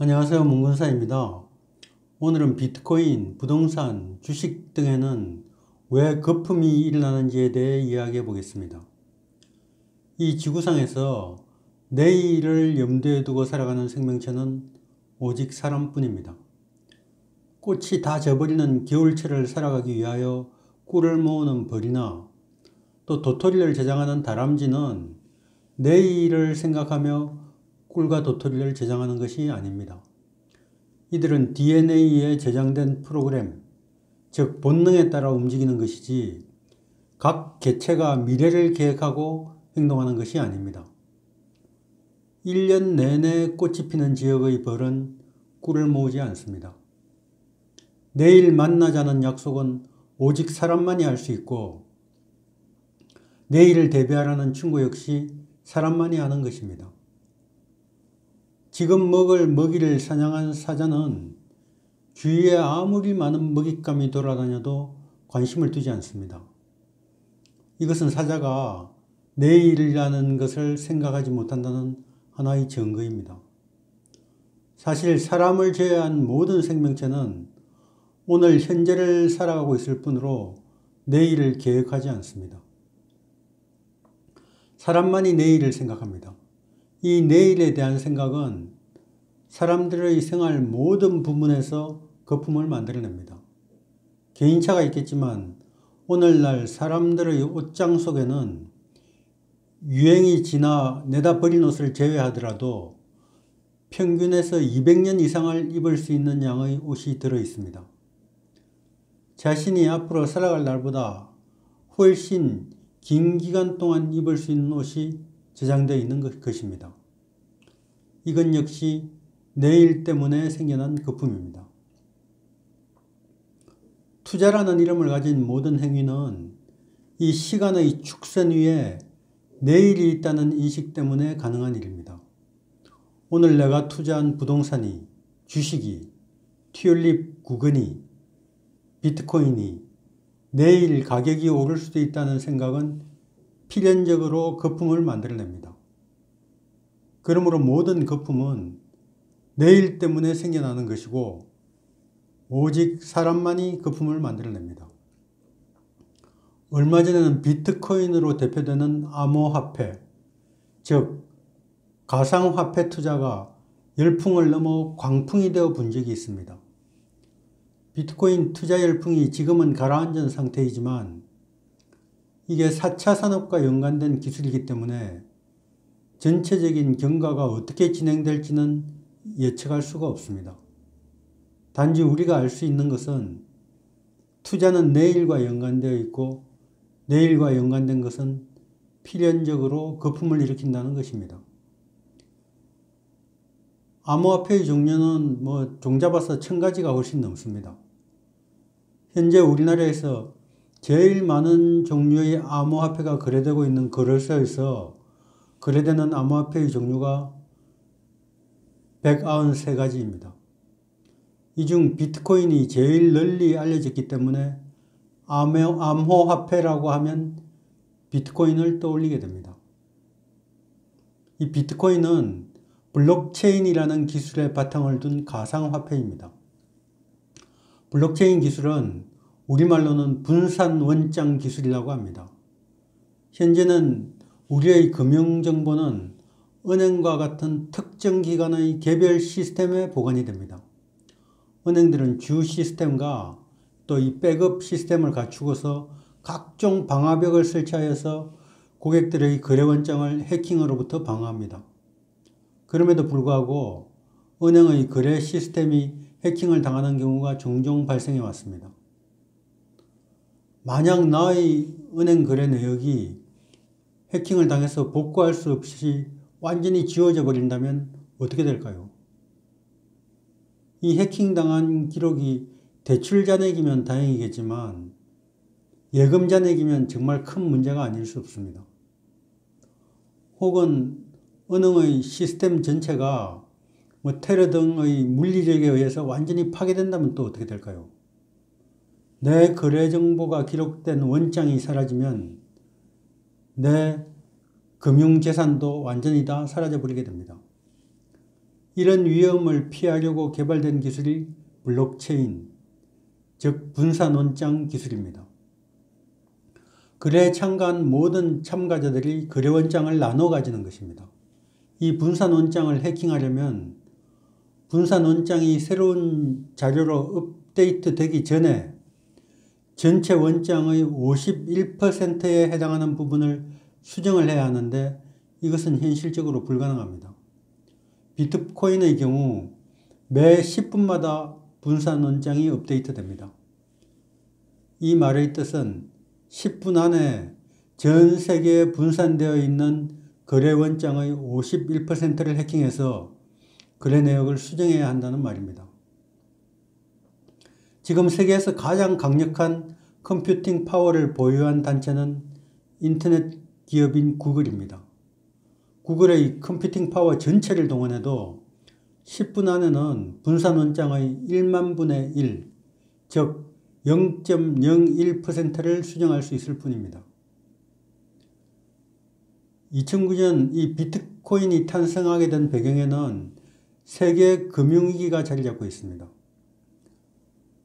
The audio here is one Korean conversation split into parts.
안녕하세요. 문근사입니다. 오늘은 비트코인, 부동산, 주식 등에는 왜 거품이 일어나는지에 대해 이야기해 보겠습니다. 이 지구상에서 내일을 염두에 두고 살아가는 생명체는 오직 사람뿐입니다. 꽃이 다 져버리는 겨울철을 살아가기 위하여 꿀을 모으는 벌이나 또 도토리를 저장하는 다람쥐는 내일을 생각하며 꿀과 도토리를 저장하는 것이 아닙니다. 이들은 DNA에 저장된 프로그램, 즉 본능에 따라 움직이는 것이지 각 개체가 미래를 계획하고 행동하는 것이 아닙니다. 1년 내내 꽃이 피는 지역의 벌은 꿀을 모으지 않습니다. 내일 만나자는 약속은 오직 사람만이 할 수 있고 내일을 대비하라는 충고 역시 사람만이 하는 것입니다. 지금 먹을 먹이를 사냥한 사자는 주위에 아무리 많은 먹잇감이 돌아다녀도 관심을 두지 않습니다. 이것은 사자가 내일이라는 것을 생각하지 못한다는 하나의 증거입니다. 사실 사람을 제외한 모든 생명체는 오늘 현재를 살아가고 있을 뿐으로 내일을 계획하지 않습니다. 사람만이 내일을 생각합니다. 이 내일에 대한 생각은 사람들의 생활 모든 부분에서 거품을 만들어냅니다. 개인차가 있겠지만 오늘날 사람들의 옷장 속에는 유행이 지나 내다 버린 옷을 제외하더라도 평균에서 200년 이상을 입을 수 있는 양의 옷이 들어 있습니다. 자신이 앞으로 살아갈 날보다 훨씬 긴 기간 동안 입을 수 있는 옷이 저장되어 있는 것입니다. 이건 역시 내일 때문에 생겨난 거품입니다. 투자라는 이름을 가진 모든 행위는 이 시간의 축선 위에 내일이 있다는 인식 때문에 가능한 일입니다. 오늘 내가 투자한 부동산이, 주식이, 튤립 구근이, 비트코인이 내일 가격이 오를 수도 있다는 생각은 필연적으로 거품을 만들어냅니다. 그러므로 모든 거품은 내일 때문에 생겨나는 것이고 오직 사람만이 거품을 만들어냅니다. 얼마 전에는 비트코인으로 대표되는 암호화폐, 즉 가상화폐 투자가 열풍을 넘어 광풍이 되어 본 적이 있습니다. 비트코인 투자 열풍이 지금은 가라앉은 상태이지만 이게 4차 산업과 연관된 기술이기 때문에 전체적인 경과가 어떻게 진행될지는 예측할 수가 없습니다. 단지 우리가 알 수 있는 것은 투자는 내일과 연관되어 있고 내일과 연관된 것은 필연적으로 거품을 일으킨다는 것입니다. 암호화폐의 종류는 종잡아서 1000가지가 훨씬 넘습니다. 현재 우리나라에서 제일 많은 종류의 암호화폐가 거래되고 있는 거래소에서 거래되는 암호화폐의 종류가 193가지입니다. 이 중 비트코인이 제일 널리 알려졌기 때문에 암호화폐라고 하면 비트코인을 떠올리게 됩니다. 이 비트코인은 블록체인이라는 기술의 바탕을 둔 가상화폐입니다. 블록체인 기술은 우리말로는 분산 원장 기술이라고 합니다. 현재는 우리의 금융정보는 은행과 같은 특정 기관의 개별 시스템에 보관이 됩니다. 은행들은 주 시스템과 또 이 백업 시스템을 갖추고서 각종 방화벽을 설치하여서 고객들의 거래 원장을 해킹으로부터 방어합니다. 그럼에도 불구하고 은행의 거래 시스템이 해킹을 당하는 경우가 종종 발생해 왔습니다. 만약 나의 은행 거래 내역이 해킹을 당해서 복구할 수 없이 완전히 지워져 버린다면 어떻게 될까요? 이 해킹당한 기록이 대출 잔액이면 다행이겠지만 예금 잔액이면 정말 큰 문제가 아닐 수 없습니다. 혹은 은행의 시스템 전체가 테러 등의 물리력에 의해서 완전히 파괴된다면 또 어떻게 될까요? 내 거래 정보가 기록된 원장이 사라지면 내 금융재산도 완전히 다 사라져 버리게 됩니다. 이런 위험을 피하려고 개발된 기술이 블록체인, 즉 분산원장 기술입니다. 거래에 참가한 모든 참가자들이 거래원장을 나눠 가지는 것입니다. 이 분산원장을 해킹하려면 분산원장이 새로운 자료로 업데이트 되기 전에 전체 원장의 51%에 해당하는 부분을 수정을 해야 하는데 이것은 현실적으로 불가능합니다. 비트코인의 경우 매 10분마다 분산원장이 업데이트됩니다. 이 말의 뜻은 10분 안에 전 세계에 분산되어 있는 거래원장의 51%를 해킹해서 거래 내역을 수정해야 한다는 말입니다. 지금 세계에서 가장 강력한 컴퓨팅 파워를 보유한 단체는 인터넷 기업인 구글입니다. 구글의 컴퓨팅 파워 전체를 동원해도 10분 안에는 분산원장의 1만 분의 1, 즉 0.01%를 수정할 수 있을 뿐입니다. 2009년 이 비트코인이 탄생하게 된 배경에는 세계 금융위기가 자리 잡고 있습니다.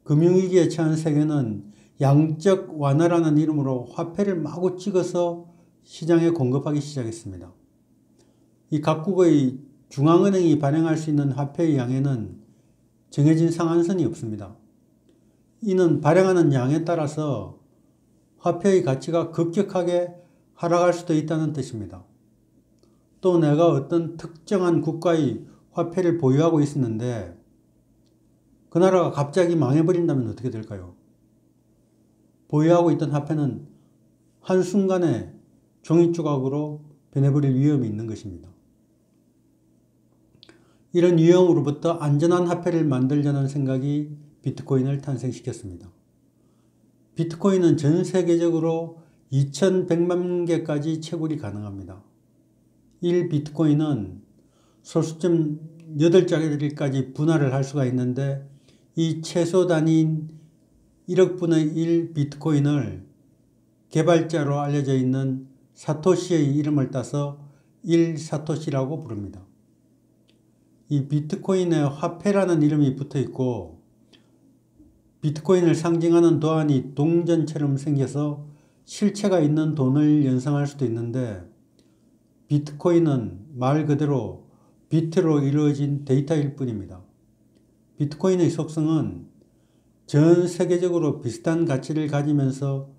금융위기에 처한 세계는 양적 완화라는 이름으로 화폐를 마구 찍어서 시장에 공급하기 시작했습니다. 이 각국의 중앙은행이 발행할 수 있는 화폐의 양에는 정해진 상한선이 없습니다. 이는 발행하는 양에 따라서 화폐의 가치가 급격하게 하락할 수도 있다는 뜻입니다. 또 내가 어떤 특정한 국가의 화폐를 보유하고 있었는데 그 나라가 갑자기 망해버린다면 어떻게 될까요? 보유하고 있던 화폐는 한순간에 종이조각으로 변해버릴 위험이 있는 것입니다. 이런 위험으로부터 안전한 화폐를 만들자는 생각이 비트코인을 탄생시켰습니다. 비트코인은 전 세계적으로 2100만 개까지 채굴이 가능합니다. 1비트코인은 소수점 8자리까지 분할을 할 수가 있는데 이 최소 단위인 1억분의 1비트코인을 개발자로 알려져 있는 사토시의 이름을 따서 1사토시라고 부릅니다. 이 비트코인에 화폐라는 이름이 붙어 있고 비트코인을 상징하는 도안이 동전처럼 생겨서 실체가 있는 돈을 연상할 수도 있는데 비트코인은 말 그대로 비트로 이루어진 데이터일 뿐입니다. 비트코인의 속성은 전 세계적으로 비슷한 가치를 가지면서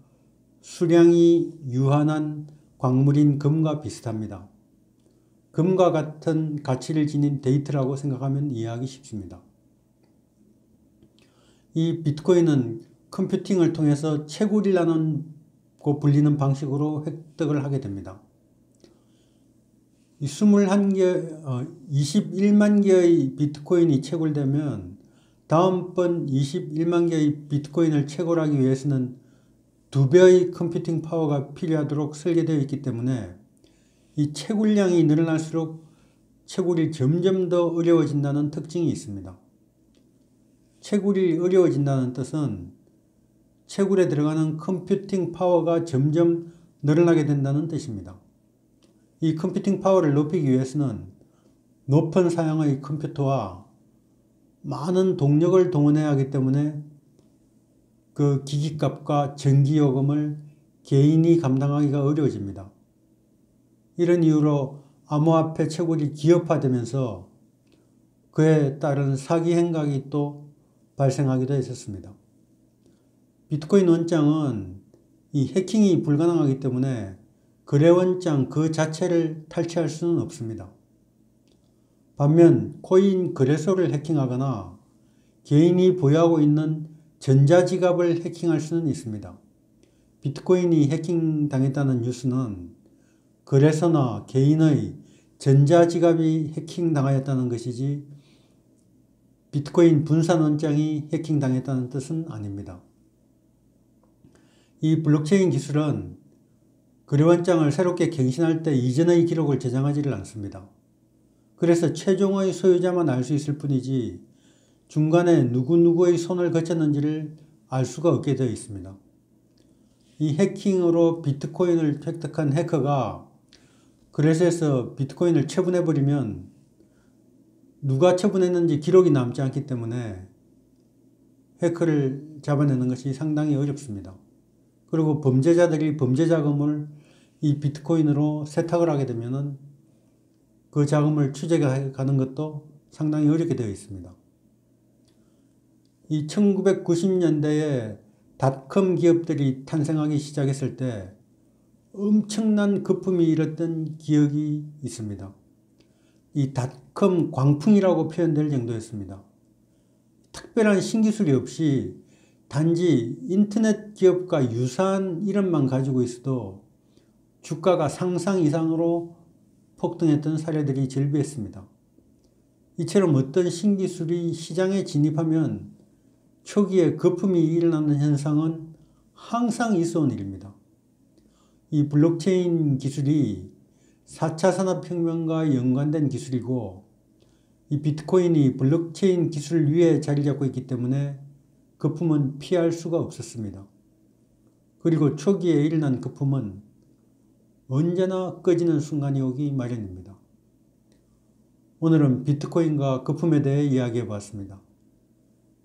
수량이 유한한 광물인 금과 비슷합니다. 금과 같은 가치를 지닌 데이터라고 생각하면 이해하기 쉽습니다. 이 비트코인은 컴퓨팅을 통해서 채굴이라고 불리는 방식으로 획득을 하게 됩니다. 21만 개의 비트코인이 채굴되면 다음번 21만 개의 비트코인을 채굴하기 위해서는 2배의 컴퓨팅 파워가 필요하도록 설계되어 있기 때문에 이 채굴량이 늘어날수록 채굴이 점점 더 어려워진다는 특징이 있습니다. 채굴이 어려워진다는 뜻은 채굴에 들어가는 컴퓨팅 파워가 점점 늘어나게 된다는 뜻입니다. 이 컴퓨팅 파워를 높이기 위해서는 높은 사양의 컴퓨터와 많은 동력을 동원해야 하기 때문에 그 기기값과 전기요금을 개인이 감당하기가 어려워집니다. 이런 이유로 암호화폐 채굴이 기업화되면서 그에 따른 사기 행각이 또 발생하기도 했었습니다. 비트코인 원장은 이 해킹이 불가능하기 때문에 거래원장 그 자체를 탈취할 수는 없습니다. 반면 코인 거래소를 해킹하거나 개인이 보유하고 있는 전자지갑을 해킹할 수는 있습니다. 비트코인이 해킹당했다는 뉴스는 거래소나 개인의 전자지갑이 해킹당하였다는 것이지 비트코인 분산원장이 해킹당했다는 뜻은 아닙니다. 이 블록체인 기술은 거래원장을 새롭게 갱신할 때 이전의 기록을 저장하지를 않습니다. 그래서 최종의 소유자만 알 수 있을 뿐이지 중간에 누구누구의 손을 거쳤는지를 알 수가 없게 되어 있습니다. 이 해킹으로 비트코인을 획득한 해커가 거래소에서 비트코인을 처분해버리면 누가 처분했는지 기록이 남지 않기 때문에 해커를 잡아내는 것이 상당히 어렵습니다. 그리고 범죄자들이 범죄 자금을 이 비트코인으로 세탁을 하게 되면은 그 자금을 추적해 가는 것도 상당히 어렵게 되어 있습니다. 이 1990년대에 닷컴 기업들이 탄생하기 시작했을 때 엄청난 거품이 일었던 기억이 있습니다. 이 닷컴 광풍이라고 표현될 정도였습니다. 특별한 신기술이 없이 단지 인터넷 기업과 유사한 이름만 가지고 있어도 주가가 상상 이상으로 폭등했던 사례들이 절비했습니다. 이처럼 어떤 신기술이 시장에 진입하면 초기에 거품이 일어나는 현상은 항상 있어온 일입니다. 이 블록체인 기술이 4차 산업혁명과 연관된 기술이고 이 비트코인이 블록체인 기술 위에 자리 잡고 있기 때문에 거품은 피할 수가 없었습니다. 그리고 초기에 일어난 거품은 언제나 꺼지는 순간이 오기 마련입니다. 오늘은 비트코인과 거품에 대해 이야기해 봤습니다.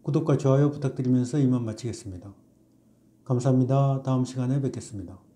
구독과 좋아요 부탁드리면서 이만 마치겠습니다. 감사합니다. 다음 시간에 뵙겠습니다.